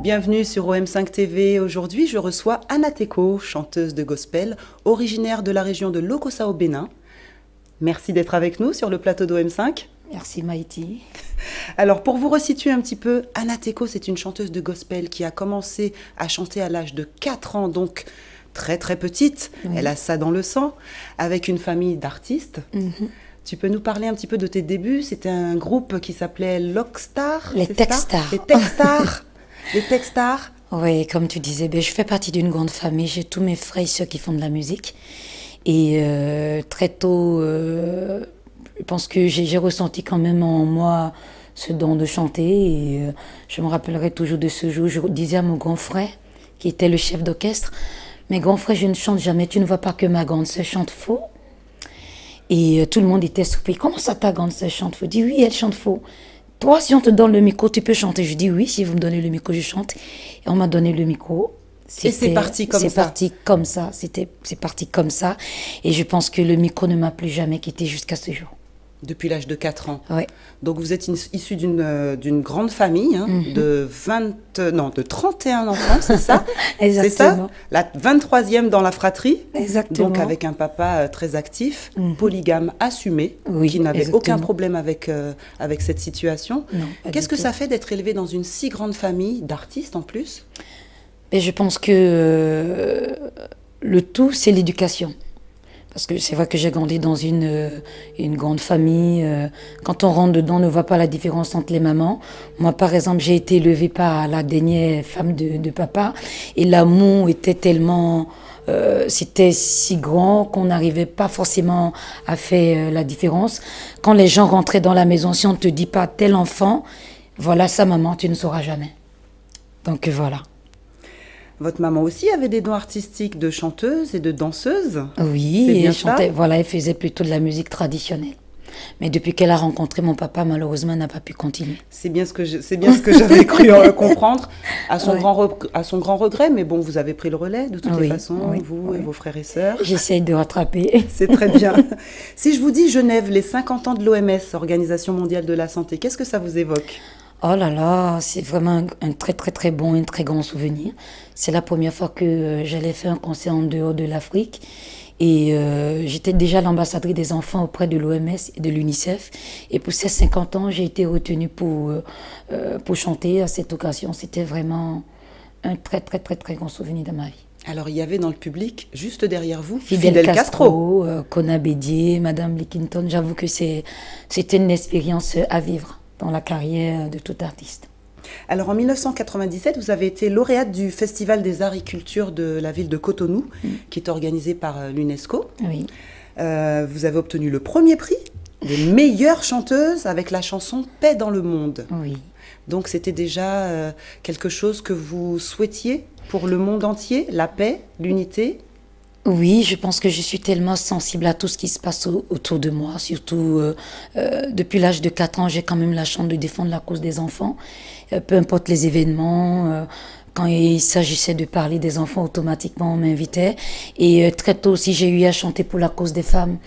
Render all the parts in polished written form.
Bienvenue sur OM5 TV. Aujourd'hui, je reçois Anna Teko, chanteuse de gospel, originaire de la région de Lokossa au Bénin. Merci d'être avec nous sur le plateau d'OM5. Merci Maïti. Alors, pour vous resituer un petit peu, Anna Teko, c'est une chanteuse de gospel qui a commencé à chanter à l'âge de 4 ans, donc très très petite. Oui. Elle a ça dans le sang, avec une famille d'artistes. Tu peux nous parler un petit peu de tes débuts? C'était un groupe qui s'appelait Lockstar. Les Techstars. Les Techstars. Les Techstars. Oui, comme tu disais, je fais partie d'une grande famille. J'ai tous mes frères et sœurs qui font de la musique. Et très tôt, je pense que j'ai ressenti quand même en moi ce don de chanter. Et je me rappellerai toujours de ce jour. Je disais à mon grand frère, qui était le chef d'orchestre, mais grand frère, je ne chante jamais. Tu ne vois pas que ma grande sœur chante faux? Et tout le monde était surpris. Comment ça, ta grande sœur chante faux? Je dis oui, elle chante faux. Toi, si on te donne le micro, tu peux chanter. Je dis oui, si vous me donnez le micro, je chante. Et on m'a donné le micro. Et c'est parti comme ça. C'est parti comme ça. C'est parti comme ça. Et je pense que le micro ne m'a plus jamais quitté jusqu'à ce jour. Depuis l'âge de 4 ans. Oui. Donc vous êtes issue d'une grande famille de 31 enfants, c'est ça? Exactement. C'est ça? La 23e dans la fratrie. Exactement. Donc avec un papa très actif, polygame assumé, oui, qui n'avait aucun problème avec cette situation. Qu'est-ce que ça fait d'être élevé dans une si grande famille d'artistes en plus? Et je pense que le tout, c'est l'éducation. Parce que c'est vrai que j'ai grandi dans une grande famille. Quand on rentre dedans, on ne voit pas la différence entre les mamans. Moi, par exemple, j'ai été élevée par la dernière femme de papa. Et l'amour était tellement... c'était si grand qu'on n'arrivait pas forcément à faire la différence. Quand les gens rentraient dans la maison, si on ne te dit pas tel enfant, voilà sa maman, tu ne sauras jamais. Donc voilà. Votre maman aussi avait des dons artistiques de chanteuse et de danseuse? Oui, elle chantait, voilà, elle faisait plutôt de la musique traditionnelle. Mais depuis qu'elle a rencontré mon papa, malheureusement, elle n'a pas pu continuer. C'est bien ce que j'avais cru comprendre, à son grand regret. Mais bon, vous avez pris le relais de toutes les façons, vous et vos frères et sœurs. J'essaye de rattraper. C'est très bien. Si je vous dis Genève, les 50 ans de l'OMS, Organisation mondiale de la santé, qu'est-ce que ça vous évoque? Oh là là, c'est vraiment un très très très bon, un très grand souvenir. C'est la première fois que j'allais faire un concert en dehors de l'Afrique. Et j'étais déjà l'ambassadrice des enfants auprès de l'OMS et de l'UNICEF. Et pour ces 50 ans, j'ai été retenue pour chanter à cette occasion. C'était vraiment un très très très très grand souvenir de ma vie. Alors, il y avait dans le public, juste derrière vous, Fidel Castro, Kona Bédié, Madame Lickington. J'avoue que c'était une expérience à vivre dans la carrière de tout artiste. Alors en 1997, vous avez été lauréate du Festival des Arts et Cultures de la ville de Cotonou, qui est organisé par l'UNESCO. Oui. Vous avez obtenu le premier prix des meilleures chanteuses avec la chanson Paix dans le monde. Oui. Donc c'était déjà quelque chose que vous souhaitiez pour le monde entier, la paix, l'unité? Oui, je pense que je suis tellement sensible à tout ce qui se passe autour de moi. Surtout, depuis l'âge de 4 ans, j'ai quand même la chance de défendre la cause des enfants. Peu importe les événements, quand il s'agissait de parler des enfants, automatiquement on m'invitait. Et très tôt aussi, j'ai eu à chanter pour la cause des femmes.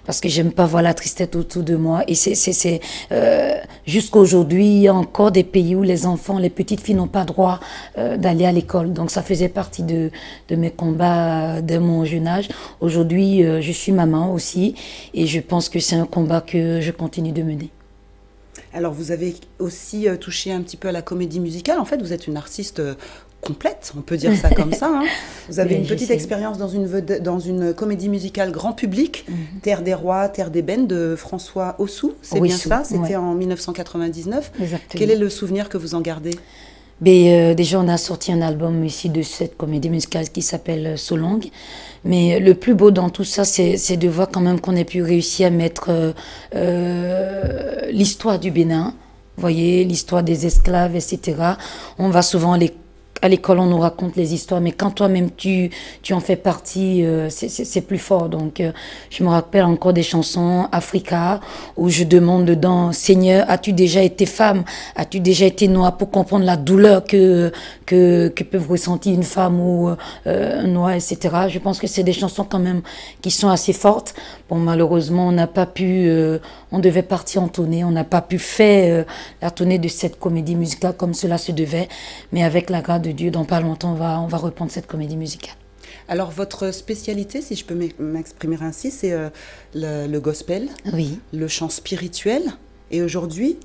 Parce que j'aime pas voir la tristesse autour de moi. Et jusqu'à aujourd'hui, il y a encore des pays où les enfants, les petites filles n'ont pas droit d'aller à l'école. Donc ça faisait partie de mes combats de mon jeune âge. Aujourd'hui, je suis maman aussi. Et je pense que c'est un combat que je continue de mener. Alors vous avez aussi touché un petit peu à la comédie musicale. En fait, vous êtes une artiste complète, on peut dire ça comme ça. Hein. Vous avez une petite expérience dans une comédie musicale grand public, Terre des Rois, Terre d'Ébène, de François Aussou. C'est bien ça? C'était en 1999. Exactement. Quel est le souvenir que vous en gardez? Déjà, on a sorti un album ici de cette comédie musicale qui s'appelle Solong. Mais le plus beau dans tout ça, c'est de voir quand même qu'on ait pu réussir à mettre l'histoire du Bénin. Vous voyez, l'histoire des esclaves, etc. On va souvent à l'école, on nous raconte les histoires, mais quand toi-même tu en fais partie, c'est plus fort. Donc, je me rappelle encore des chansons Africa où je demande dedans, Seigneur, as-tu déjà été femme? As-tu déjà été noire pour comprendre la douleur que peuvent ressentir une femme ou un noir, etc. Je pense que c'est des chansons quand même qui sont assez fortes. Bon, malheureusement, on n'a pas pu, on devait partir en tournée, on n'a pas pu faire la tournée de cette comédie musicale comme cela se devait. Mais avec la grâce de Dieu, dans pas longtemps, on va reprendre cette comédie musicale. Alors, votre spécialité, si je peux m'exprimer ainsi, c'est le gospel, oui, le chant spirituel. Et aujourd'hui,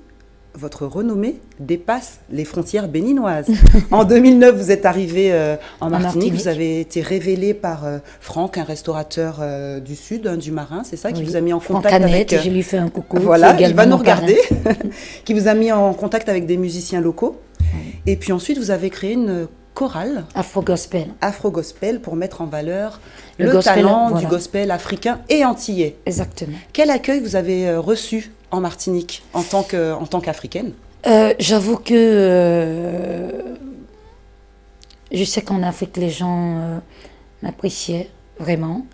votre renommée dépasse les frontières béninoises. En 2009, vous êtes arrivé en Martinique. Vous avez été révélé par Franck, un restaurateur du Sud, du Marin, c'est ça, qui vous a mis en contact avec... je lui fais un coucou. Voilà, il va nous regarder. Qui vous a mis en contact avec des musiciens locaux. Et puis ensuite, vous avez créé une chorale. Afro-gospel. Afro-gospel pour mettre en valeur le talent du gospel africain et antillais. Exactement. Quel accueil vous avez reçu en Martinique en tant qu'Africaine? J'avoue que je sais qu'en Afrique, les gens m'appréciaient vraiment.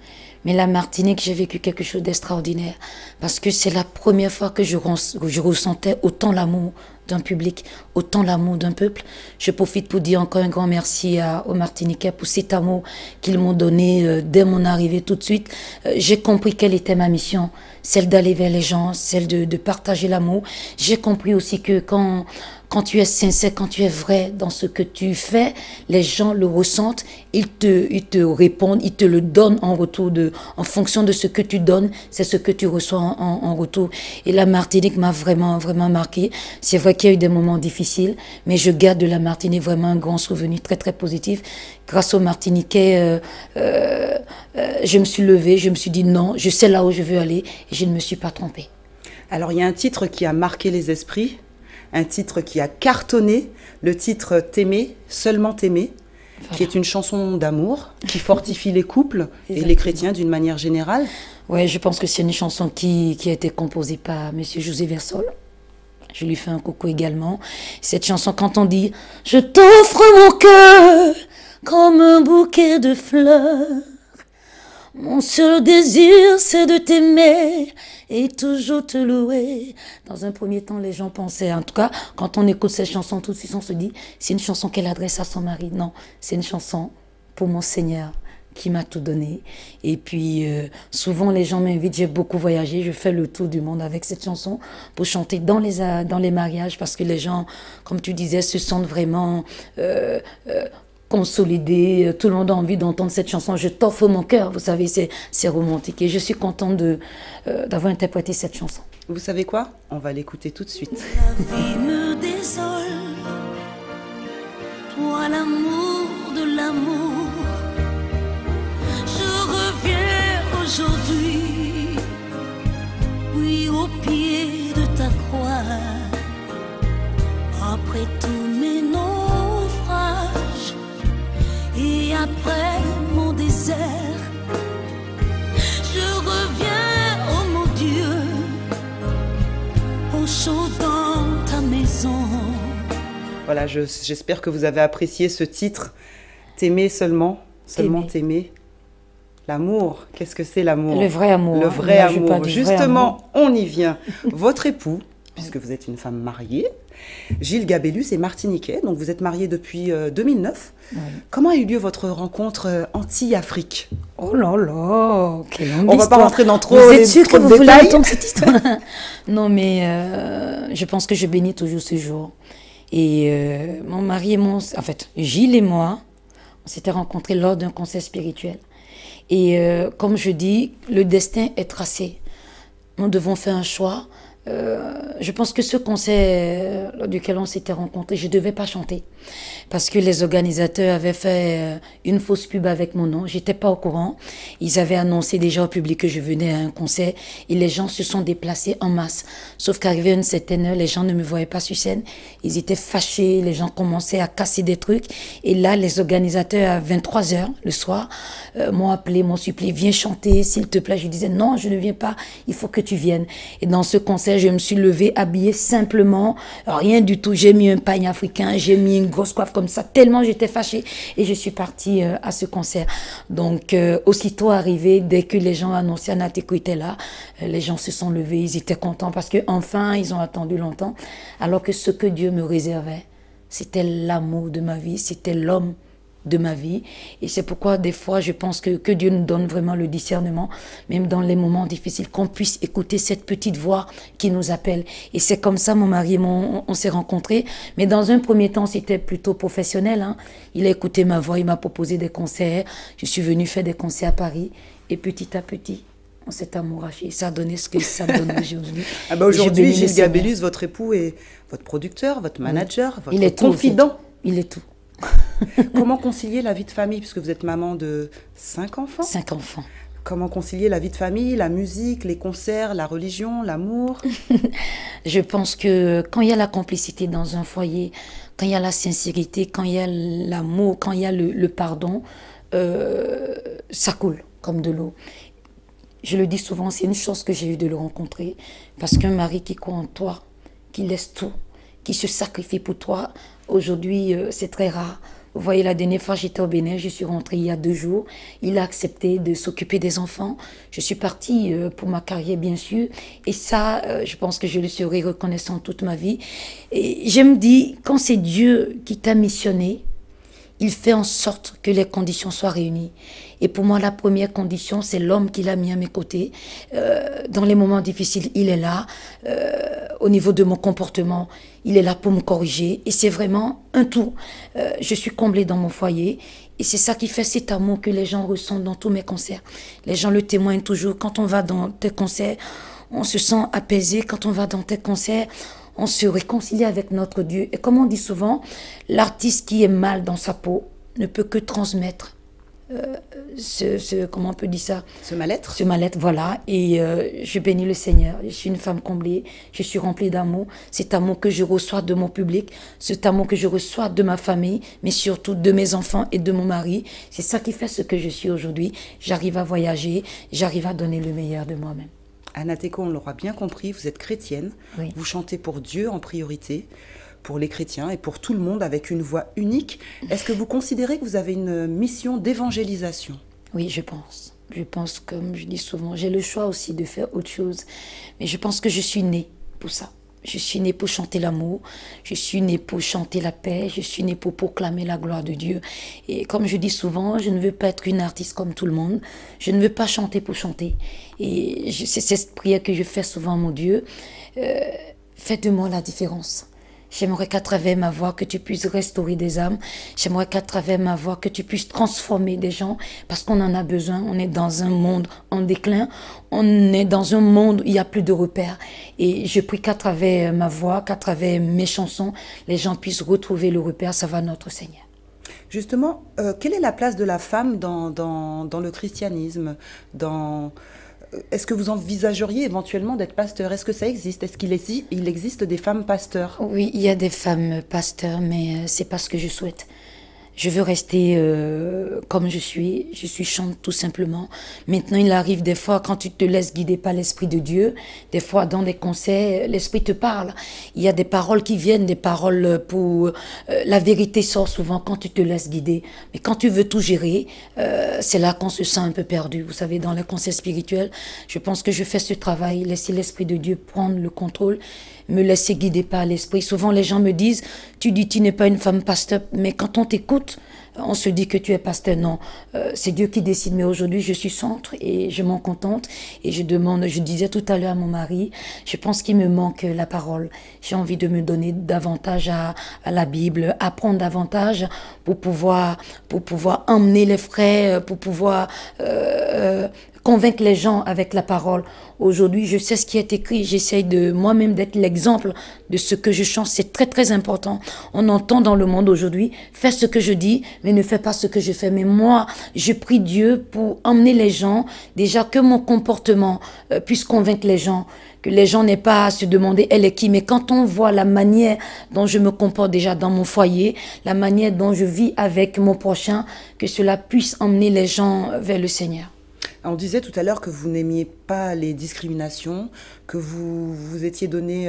Mais la Martinique, j'ai vécu quelque chose d'extraordinaire. Parce que c'est la première fois que je ressentais autant l'amour d'un public, autant l'amour d'un peuple. Je profite pour dire encore un grand merci aux Martiniquais pour cet amour qu'ils m'ont donné dès mon arrivée tout de suite. J'ai compris quelle était ma mission, celle d'aller vers les gens, celle de partager l'amour. J'ai compris aussi que quand tu es sincère, quand tu es vrai dans ce que tu fais, les gens le ressentent, ils te répondent, ils te le donnent en retour en fonction de ce que tu donnes, c'est ce que tu reçois en retour. Et la Martinique m'a vraiment, vraiment marqué. C'est vrai qu'il y a eu des moments difficiles, mais je garde de la Martinique vraiment un grand souvenir très, très positif. Grâce aux Martiniquais, je me suis levée, je me suis dit non, je sais là où je veux aller et je ne me suis pas trompée. Alors, il y a un titre qui a marqué les esprits, un titre qui a cartonné, le titre « T'aimer, seulement t'aimer », qui est une chanson d'amour, qui fortifie les couples et les chrétiens d'une manière générale. Oui, je pense que c'est une chanson qui a été composée par M. José Versol. Je lui fais un coucou également. Cette chanson, quand on dit « Je t'offre mon cœur comme un bouquet de fleurs. Mon seul désir, c'est de t'aimer et toujours te louer. » Dans un premier temps, les gens pensaient, en tout cas, quand on écoute cette chanson, tout de suite, on se dit, c'est une chanson qu'elle adresse à son mari. Non, c'est une chanson pour mon Seigneur qui m'a tout donné. Et puis, souvent, les gens m'invitent, j'ai beaucoup voyagé, je fais le tour du monde avec cette chanson pour chanter dans les mariages, parce que les gens, comme tu disais, se sentent vraiment... consolidé, tout le monde a envie d'entendre cette chanson. Je t'offre mon cœur, vous savez, c'est romantique. Et je suis contente d'avoir interprété cette chanson. Vous savez quoi? On va l'écouter tout de suite. La vie me désole, toi l'amour de l'amour. Je reviens aujourd'hui, oui, au pied de ta croix. Après tous mes naufrages, et après mon désert, je reviens, oh mon Dieu, au chaud dans ta maison. Voilà, j'espère que vous avez apprécié ce titre. T'aimer seulement t'aimer. L'amour, qu'est-ce que c'est l'amour? Le vrai amour. Le vrai amour. Justement, on y vient. Votre époux, puisque vous êtes une femme mariée, Gilles Gabellus est martiniquais, donc vous êtes mariée depuis 2009. Oui. Comment a eu lieu votre rencontre Antilles-Afrique? Oh là là, quelle longue histoire. On ne va pas rentrer dans trop de détails. Vous êtes sûr que vous voulez entendre cette histoire? Non, mais je pense que je bénis toujours ce jour. Et mon mari et moi, en fait, Gilles et moi, on s'était rencontrés lors d'un concert spirituel. Et comme je dis, le destin est tracé. Nous devons faire un choix. Je pense que ce concert duquel on s'était rencontrés, je ne devais pas chanter parce que les organisateurs avaient fait une fausse pub avec mon nom. J'étais pas au courant. Ils avaient annoncé déjà au public que je venais à un concert et les gens se sont déplacés en masse. Sauf qu'arrivé à une certaine heure, les gens ne me voyaient pas sur scène. Ils étaient fâchés, les gens commençaient à casser des trucs. Et là, les organisateurs, à 23h le soir, m'ont appelé, m'ont supplié, viens chanter, s'il te plaît. Je disais, non, je ne viens pas, il faut que tu viennes. Et dans ce concert, concert, je me suis levée habillée simplement, rien du tout. J'ai mis un pagne africain, j'ai mis une grosse coiffe comme ça, tellement j'étais fâchée. Et je suis partie à ce concert. Donc, aussitôt arrivé, dès que les gens annonçaient Anateko était là, les gens se sont levés, ils étaient contents parce que enfin ils ont attendu longtemps. Alors que ce que Dieu me réservait, c'était l'amour de ma vie, c'était l'homme de ma vie. Et c'est pourquoi des fois je pense que Dieu nous donne vraiment le discernement, même dans les moments difficiles, qu'on puisse écouter cette petite voix qui nous appelle. Et c'est comme ça, mon mari et moi, on s'est rencontrés. Mais dans un premier temps, c'était plutôt professionnel, hein. Il a écouté ma voix, il m'a proposé des concerts. Je suis venue faire des concerts à Paris. Et petit à petit, on s'est amouraché. Ça a donné ce que ça donne aujourd'hui. Ah bah aujourd'hui, Gilles Gabellus, votre époux, est votre producteur, votre manager, il votre est confident. Tout, en fait. Il est tout. Comment concilier la vie de famille, puisque vous êtes maman de 5 enfants? 5 enfants. Comment concilier la vie de famille, la musique, les concerts, la religion, l'amour? Je pense que quand il y a la complicité dans un foyer, quand il y a la sincérité, quand il y a l'amour, quand il y a le pardon, ça coule comme de l'eau. Je le dis souvent, c'est une chance que j'ai eu de le rencontrer, parce qu'un mari qui croit en toi, qui laisse tout, qui se sacrifie pour toi, aujourd'hui, c'est très rare. Vous voyez, la dernière fois, j'étais au Bénin, je suis rentrée il y a 2 jours. Il a accepté de s'occuper des enfants. Je suis partie pour ma carrière, bien sûr. Et ça, je pense que je le serai reconnaissant toute ma vie. Et je me dis, quand c'est Dieu qui t'a missionné, il fait en sorte que les conditions soient réunies. Et pour moi, la première condition, c'est l'homme qu'il a mis à mes côtés. Dans les moments difficiles, il est là. Au niveau de mon comportement, il est là pour me corriger. Et c'est vraiment un tout. Je suis comblée dans mon foyer. Et c'est ça qui fait cet amour que les gens ressentent dans tous mes concerts. Les gens le témoignent toujours. Quand on va dans tes concerts, on se sent apaisé. Quand on va dans tes concerts, on se réconcilie avec notre Dieu. Et comme on dit souvent, l'artiste qui est mal dans sa peau ne peut que transmettre comment on peut dire ça? Ce mal-être. Ce mal-être, voilà. Et je bénis le Seigneur. Je suis une femme comblée. Je suis remplie d'amour. Cet amour que je reçois de mon public, cet amour que je reçois de ma famille, mais surtout de mes enfants et de mon mari. C'est ça qui fait ce que je suis aujourd'hui. J'arrive à voyager. J'arrive à donner le meilleur de moi-même. Anateko, on l'aura bien compris, vous êtes chrétienne. Oui. Vous chantez pour Dieu en priorité, pour les chrétiens et pour tout le monde avec une voix unique. Est-ce que vous considérez que vous avez une mission d'évangélisation? Oui, je pense. Je pense, comme je dis souvent, j'ai le choix aussi de faire autre chose. Mais je pense que je suis née pour ça. Je suis née pour chanter l'amour, je suis née pour chanter la paix, je suis née pour proclamer la gloire de Dieu. Et comme je dis souvent, je ne veux pas être une artiste comme tout le monde. Je ne veux pas chanter pour chanter. Et c'est cette prière que je fais souvent, mon Dieu. Fais de moi la différence. J'aimerais qu'à travers ma voix, que tu puisses restaurer des âmes. J'aimerais qu'à travers ma voix, que tu puisses transformer des gens, parce qu'on en a besoin. On est dans un monde en déclin. On est dans un monde où il n'y a plus de repères. Et je prie qu'à travers ma voix, qu'à travers mes chansons, les gens puissent retrouver le repère. Ça va, notre Seigneur. Justement, quelle est la place de la femme dans le christianisme, Est-ce que vous envisageriez éventuellement d'être pasteur? Est-ce que ça existe? Est-ce qu'il existe des femmes pasteurs? Oui, il y a des femmes pasteurs, mais c'est pas ce que je souhaite. Je veux rester comme je suis chante tout simplement. Maintenant, il arrive des fois, quand tu te laisses guider par l'Esprit de Dieu, des fois dans des concerts, l'Esprit te parle. Il y a des paroles qui viennent, des paroles pour... la vérité sort souvent quand tu te laisses guider. Mais quand tu veux tout gérer, c'est là qu'on se sent un peu perdu. Vous savez, dans les concerts spirituels, je pense que je fais ce travail, laisser l'Esprit de Dieu prendre le contrôle, me laisser guider par l'Esprit. Souvent, les gens me disent, tu dis, tu n'es pas une femme pasteur, mais quand on t'écoute, on se dit que tu es pasteur. Non, c'est Dieu qui décide. Mais aujourd'hui, je suis centre et je m'en contente. Et je disais tout à l'heure à mon mari, je pense qu'il me manque la parole. J'ai envie de me donner davantage à la Bible, apprendre davantage pour pouvoir emmener les frères, pour pouvoir convaincre les gens avec la parole. Aujourd'hui, je sais ce qui est écrit. J'essaye de moi-même d'être l'exemple de ce que je chante. C'est très, très important. On entend dans le monde aujourd'hui, fais ce que je dis, mais ne fais pas ce que je fais. Mais moi, je prie Dieu pour emmener les gens, déjà que mon comportement puisse convaincre les gens, que les gens n'aient pas à se demander elle est qui. Mais quand on voit la manière dont je me comporte déjà dans mon foyer, la manière dont je vis avec mon prochain, que cela puisse emmener les gens vers le Seigneur. On disait tout à l'heure que vous n'aimiez pas les discriminations, que vous vous étiez donné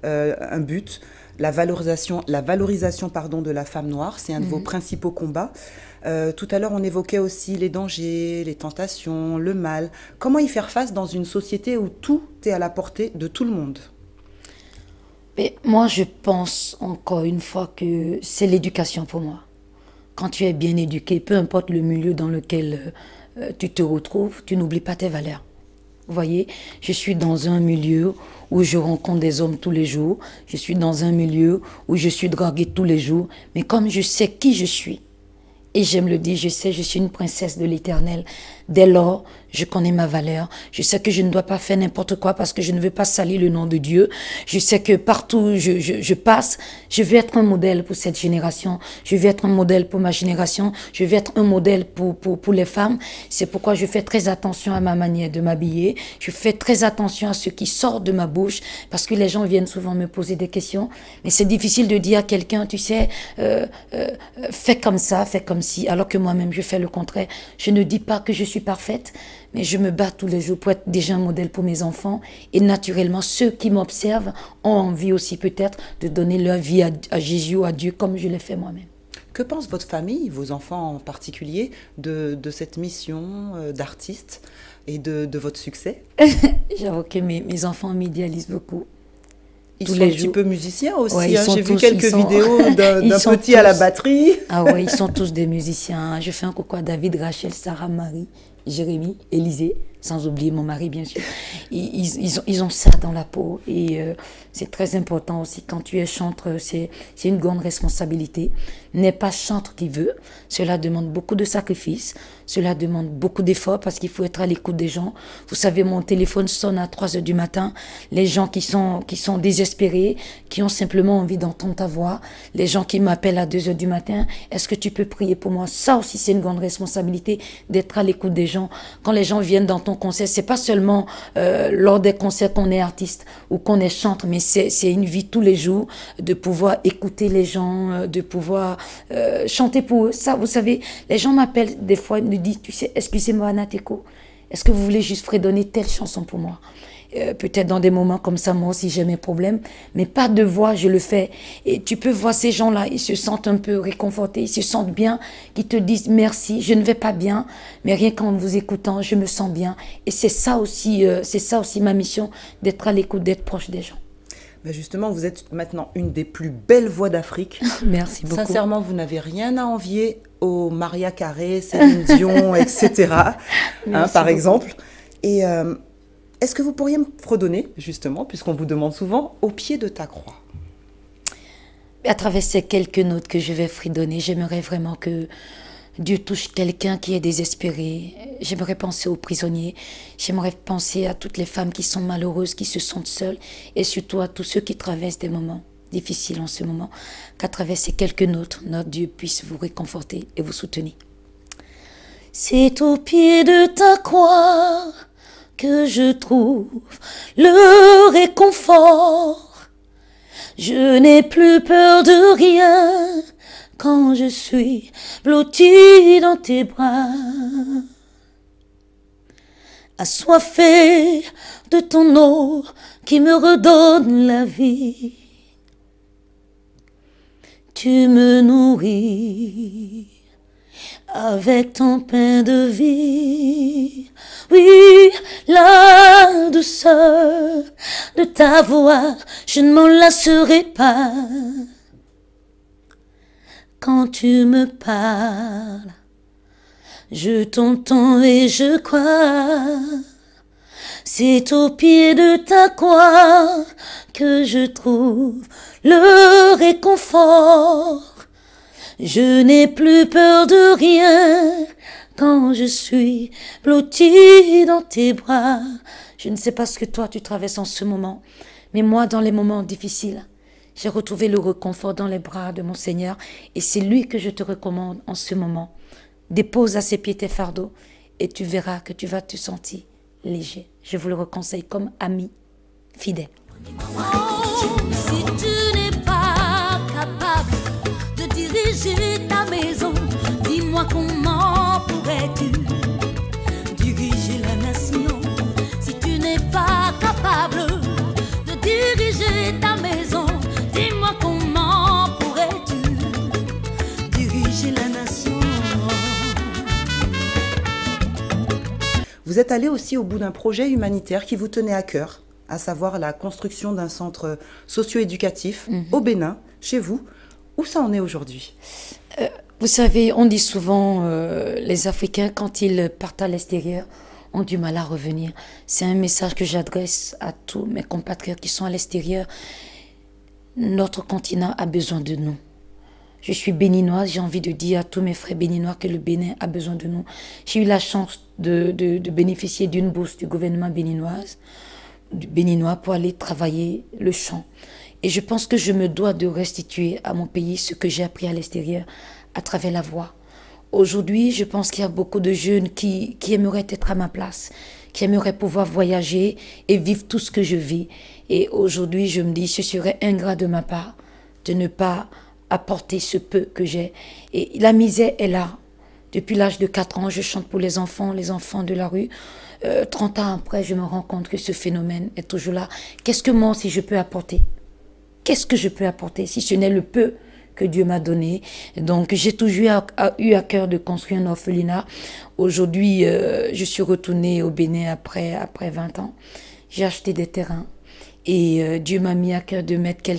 un but, la valorisation pardon, de la femme noire, c'est un de vos principaux combats. Tout à l'heure, on évoquait aussi les dangers, les tentations, le mal. Comment y faire face dans une société où tout est à la portée de tout le monde? Mais moi, je pense encore une fois que c'est l'éducation pour moi. Quand tu es bien éduqué, peu importe le milieu dans lequel tu te retrouves, tu n'oublies pas tes valeurs. Vous voyez, je suis dans un milieu où je rencontre des hommes tous les jours. Je suis dans un milieu où je suis draguée tous les jours. Mais comme je sais qui je suis, et j'aime le dire, je sais, je suis une princesse de l'Éternel. Dès lors, je connais ma valeur. Je sais que je ne dois pas faire n'importe quoi parce que je ne veux pas salir le nom de Dieu. Je sais que partout où je passe, je veux être un modèle pour cette génération. Je veux être un modèle pour ma génération. Je veux être un modèle pour les femmes. C'est pourquoi je fais très attention à ma manière de m'habiller. Je fais très attention à ce qui sort de ma bouche parce que les gens viennent souvent me poser des questions. Mais c'est difficile de dire à quelqu'un, tu sais, fais comme ça, fais comme si, alors que moi-même je fais le contraire. Je ne dis pas que je suis parfaite, mais je me bats tous les jours pour être déjà un modèle pour mes enfants. Et naturellement, ceux qui m'observent ont envie aussi peut-être de donner leur vie à Jésus ou à Dieu comme je l'ai fait moi-même. Que pense votre famille, vos enfants en particulier, de cette mission d'artiste et de votre succès? J'avoue que mes enfants m'idéalisent beaucoup. Ils sont un petit peu musiciens aussi. Ouais, hein. J'ai vu quelques vidéos d'un petit à la batterie. Ah ouais, ils sont tous des musiciens. Je fais un coucou à David, Rachel, Sarah, Marie, Jérémy, Élisée, sans oublier mon mari bien sûr. Ils ont ça dans la peau et c'est très important aussi. Quand tu es chanteur, c'est une grande responsabilité. N'est pas chanteur qui veut. Cela demande beaucoup de sacrifices. Cela demande beaucoup d'efforts parce qu'il faut être à l'écoute des gens. Vous savez, mon téléphone sonne à 3 heures du matin. Les gens qui sont désespérés, qui ont simplement envie d'entendre ta voix. Les gens qui m'appellent à 2 heures du matin. Est-ce que tu peux prier pour moi? Ça aussi, c'est une grande responsabilité d'être à l'écoute des gens. Quand les gens viennent dans ton concert, c'est pas seulement lors des concerts qu'on est artiste ou qu'on est chanteur, mais c'est une vie tous les jours de pouvoir écouter les gens, de pouvoir chanter pour eux. Ça, vous savez, les gens m'appellent des fois, ils me disent, tu sais, excusez-moi Anateko, est-ce que vous voulez juste fredonner telle chanson pour moi? Peut-être dans des moments comme ça, moi aussi j'ai mes problèmes, mais pas de voix, je le fais. Et tu peux voir ces gens-là, ils se sentent un peu réconfortés, ils se sentent bien, qui te disent merci, je ne vais pas bien, mais rien qu'en vous écoutant, je me sens bien. Et c'est ça aussi ma mission, d'être à l'écoute, d'être proche des gens. Ben justement, vous êtes maintenant une des plus belles voix d'Afrique. Merci beaucoup. Sincèrement, vous n'avez rien à envier aux Maria Carey, Céline Dion, etc. Hein, par exemple. Et est-ce que vous pourriez me fredonner, justement, puisqu'on vous demande souvent, au pied de ta croix? À travers ces quelques notes que je vais fredonner, j'aimerais vraiment que Dieu touche quelqu'un qui est désespéré. J'aimerais penser aux prisonniers. J'aimerais penser à toutes les femmes qui sont malheureuses, qui se sentent seules. Et surtout à tous ceux qui traversent des moments difficiles en ce moment. Qu'à travers ces quelques notes, notre Dieu puisse vous réconforter et vous soutenir. C'est au pied de ta croix que je trouve le réconfort. Je n'ai plus peur de rien quand je suis blottie dans tes bras. Assoiffée de ton eau qui me redonne la vie. Tu me nourris avec ton pain de vie. Oui, la douceur de ta voix, je ne m'en lasserai pas. Quand tu me parles, je t'entends et je crois. C'est au pied de ta croix que je trouve le réconfort. Je n'ai plus peur de rien quand je suis blottie dans tes bras. Je ne sais pas ce que toi tu traverses en ce moment, mais moi dans les moments difficiles, j'ai retrouvé le réconfort dans les bras de mon Seigneur et c'est lui que je te recommande en ce moment. Dépose à ses pieds tes fardeaux et tu verras que tu vas te sentir léger. Je vous le conseille comme ami fidèle. Si tu n'es pas capable de diriger ta maison, dis-moi comment pourrais-tu diriger la vous êtes allé aussi au bout d'un projet humanitaire qui vous tenait à cœur, à savoir la construction d'un centre socio-éducatif au Bénin, chez vous. Où ça en est aujourd'hui? Vous savez, on dit souvent, les Africains, quand ils partent à l'extérieur, ont du mal à revenir. C'est un message que j'adresse à tous mes compatriotes qui sont à l'extérieur. Notre continent a besoin de nous. Je suis béninoise, j'ai envie de dire à tous mes frères béninois que le Bénin a besoin de nous. J'ai eu la chance de bénéficier d'une bourse du gouvernement béninois pour aller travailler le chant. Et je pense que je me dois de restituer à mon pays ce que j'ai appris à l'extérieur à travers la voix. Aujourd'hui, je pense qu'il y a beaucoup de jeunes qui aimeraient être à ma place, qui aimeraient pouvoir voyager et vivre tout ce que je vis. Et aujourd'hui, je me dis, ce serait ingrat de ma part de ne pas apporter ce peu que j'ai. Et la misère est là. Depuis l'âge de 4 ans, je chante pour les enfants de la rue. 30 ans après, je me rends compte que ce phénomène est toujours là. Qu'est-ce que moi aussi je peux apporter? Qu'est-ce que je peux apporter si ce n'est le peu que Dieu m'a donné? Donc j'ai toujours eu à cœur de construire un orphelinat. Aujourd'hui, je suis retournée au Bénin après 20 ans. J'ai acheté des terrains. Et Dieu m'a mis à cœur de mettre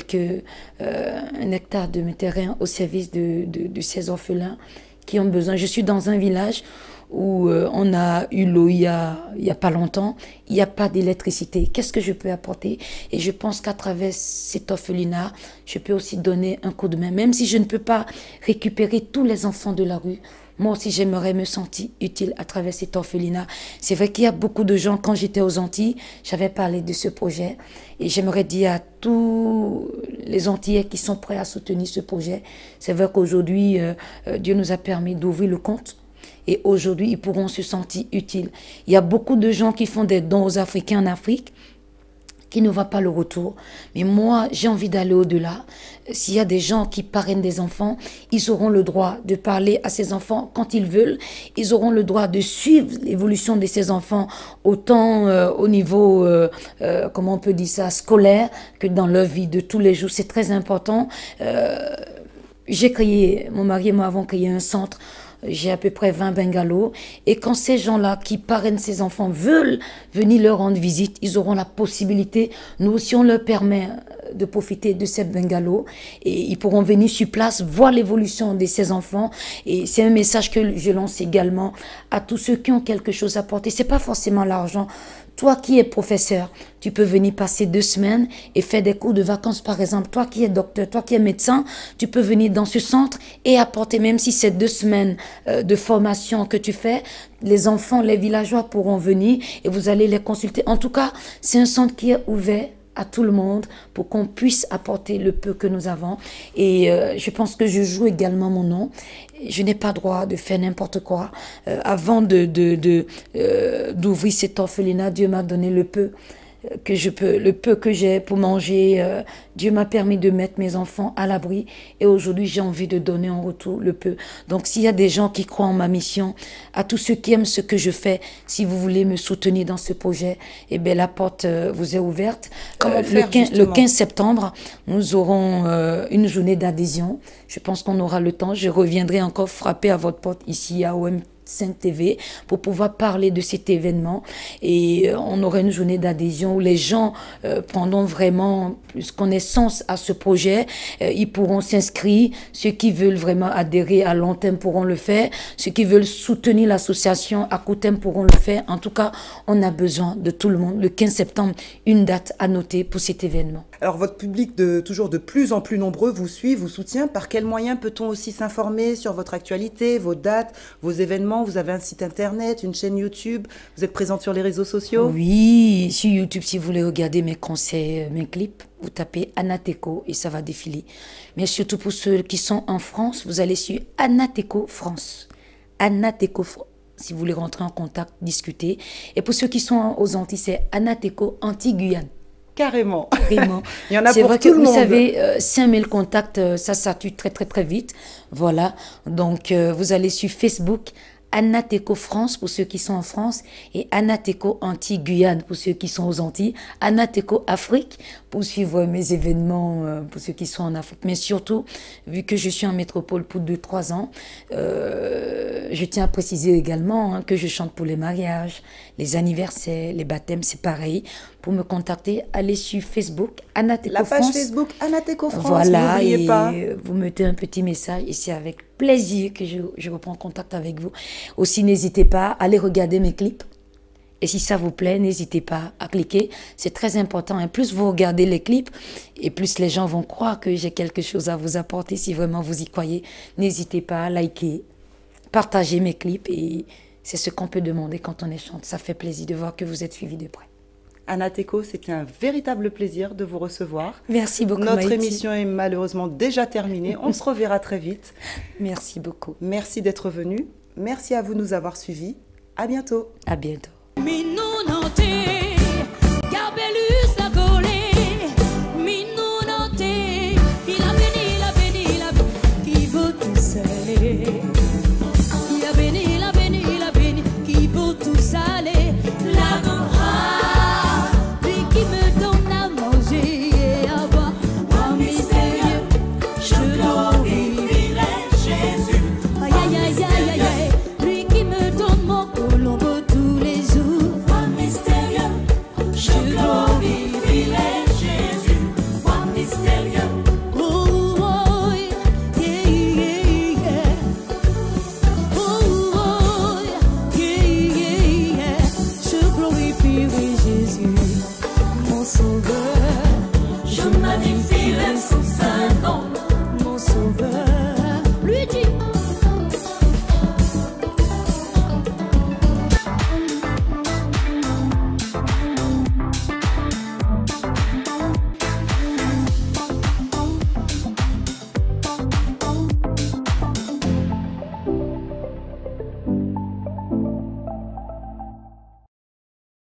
un hectare de mes terrains au service de ces orphelins qui ont besoin. Je suis dans un village où on a eu l'eau il y a pas longtemps. Il n'y a pas d'électricité. Qu'est-ce que je peux apporter? Et je pense qu'à travers cet orphelinat, je peux aussi donner un coup de main. Même si je ne peux pas récupérer tous les enfants de la rue, moi aussi, j'aimerais me sentir utile à travers cet orphelinat. C'est vrai qu'il y a beaucoup de gens, quand j'étais aux Antilles, j'avais parlé de ce projet. Et j'aimerais dire à tous les Antillais qui sont prêts à soutenir ce projet, c'est vrai qu'aujourd'hui, Dieu nous a permis d'ouvrir le compte. Et aujourd'hui, ils pourront se sentir utiles. Il y a beaucoup de gens qui font des dons aux Africains en Afrique, qui ne voient pas le retour. Mais moi, j'ai envie d'aller au-delà. S'il y a des gens qui parrainent des enfants, ils auront le droit de parler à ces enfants quand ils veulent. Ils auront le droit de suivre l'évolution de ces enfants, autant au niveau, comment on peut dire ça, scolaire, que dans leur vie de tous les jours. C'est très important. Mon mari et moi avons créé un centre. J'ai à peu près 20 bungalows. Et quand ces gens-là qui parrainent ces enfants veulent venir leur rendre visite, ils auront la possibilité. Nous aussi, on leur permet de profiter de ces bungalows. Et ils pourront venir sur place, voir l'évolution de ces enfants. Et c'est un message que je lance également à tous ceux qui ont quelque chose à porter. C'est pas forcément l'argent. Toi qui es professeur, tu peux venir passer 2 semaines et faire des cours de vacances, par exemple. Toi qui es docteur, toi qui es médecin, tu peux venir dans ce centre et apporter, même si c'est 2 semaines de formation que tu fais, les enfants, les villageois pourront venir et vous allez les consulter. En tout cas, c'est un centre qui est ouvert à tout le monde pour qu'on puisse apporter le peu que nous avons. Et je pense que je joue également mon nom. Je n'ai pas droit de faire n'importe quoi. Avant d'ouvrir cet orphelinat, Dieu m'a donné le peu que j'ai pour manger. Dieu m'a permis de mettre mes enfants à l'abri et aujourd'hui j'ai envie de donner en retour le peu. Donc s'il y a des gens qui croient en ma mission, à tous ceux qui aiment ce que je fais, si vous voulez me soutenir dans ce projet, eh bien la porte vous est ouverte. Le 15 septembre, nous aurons une journée d'adhésion. Je pense qu'on aura le temps. Je reviendrai encore frapper à votre porte ici à OM 5 TV pour pouvoir parler de cet événement et on aura une journée d'adhésion où les gens prendront vraiment plus connaissance à ce projet. Ils pourront s'inscrire. Ceux qui veulent vraiment adhérer à long terme pourront le faire. Ceux qui veulent soutenir l'association à court terme pourront le faire. En tout cas, on a besoin de tout le monde. Le 15 septembre, une date à noter pour cet événement. Alors votre public toujours de plus en plus nombreux vous suit, vous soutient. Par quels moyens peut-on aussi s'informer sur votre actualité, vos dates, vos événements? Vous avez un site internet, une chaîne YouTube, vous êtes présente sur les réseaux sociaux? Oui, sur YouTube, si vous voulez regarder mes concerts, mes clips, vous tapez Anateco et ça va défiler. Mais surtout pour ceux qui sont en France, vous allez sur Anateco France. Anateco France. Si vous voulez rentrer en contact, discuter. Et pour ceux qui sont aux Antilles, c'est Anateco Antilles-Guyane. Carrément. Carrément. Il y en a pour vrai tout que le monde. Vous savez, 5000 contacts, ça tue très très très vite. Voilà. Donc vous allez sur Facebook, Anateco France pour ceux qui sont en France et Anateco Antilles-Guyane pour ceux qui sont aux Antilles, Anateco Afrique pour suivre mes événements pour ceux qui sont en Afrique. Mais surtout, vu que je suis en métropole pour 2-3 ans, je tiens à préciser également que je chante pour les mariages, les anniversaires, les baptêmes, c'est pareil. Pour me contacter, allez sur Facebook, Anateco France. La page Facebook Anateco France, voilà, n'oubliez pas. Vous mettez un petit message et c'est avec plaisir que je reprends contact avec vous. Aussi, n'hésitez pas à aller regarder mes clips. Et si ça vous plaît, n'hésitez pas à cliquer. C'est très important. Et plus vous regardez les clips, et plus les gens vont croire que j'ai quelque chose à vous apporter. Si vraiment vous y croyez, n'hésitez pas à liker, partager mes clips. Et c'est ce qu'on peut demander quand on échange. Ça fait plaisir de voir que vous êtes suivis de près. Anateco, c'était un véritable plaisir de vous recevoir. Merci beaucoup, Notre Maïti. émission est malheureusement déjà terminée. On se reverra très vite. Merci beaucoup. Merci d'être venu. Merci à vous de nous avoir suivis. À bientôt. À bientôt. Je magnifie